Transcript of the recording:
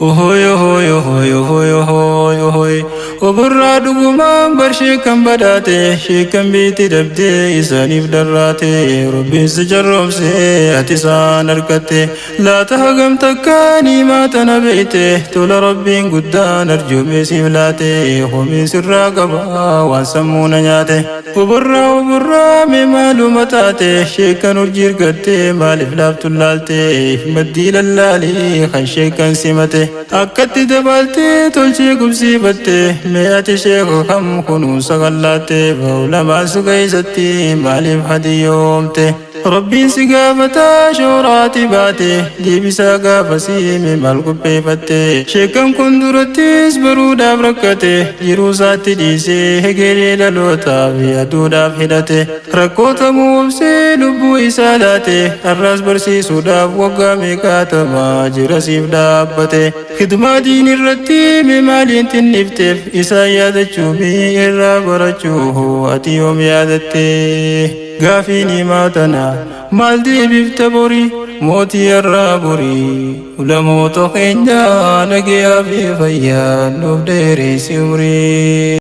Ohoy ohoy ohoy ohoy ohoy ohoy Oburra dhugumaan barshee kan badhaate sheekan biitti dhabdee isaaniif darraate Rabbiin si jarroomse ati isaan harkatte laata hagam takkaanii maatana beeyte tola Rabbiin guddaan arjoomee siif laate homiin sirraa qaba waan sammuu na nyaate Oburra mee maaluma taate sheekan urjii argatte maaliif laaftuun laalte maddii lallaalii kan sheekan simate akkatti dabaltee tolchee gubsiifatte meeyati sheekoo kam kunuunsa qallaate ba'ulamaan si keeysatti maaliif hadiyoomte Rabbiin si gaafata shooraati baate deebisaa gaafasii mee maal qopheeffatte sheekan kun durattis baruudhaaf rakkate jiruu isaatti dhiisee hegeree dhalootaaf aduudhaaf hidhate rakkoota muubsee lubbuu isaa laate har'as barsiisuudhaaf waggaa meeqaatamaa jira siif dhaabbate khidmaa diin irratti mee maaliin tinnifteef isaa yaadachuu fi irraa barachuu ati yoom yaadatte Gaaffiin himatana maal deebifta borii mootii irraa borii ulamoota keenya nagayaa fi fayyaa nuuf dheeresi umrii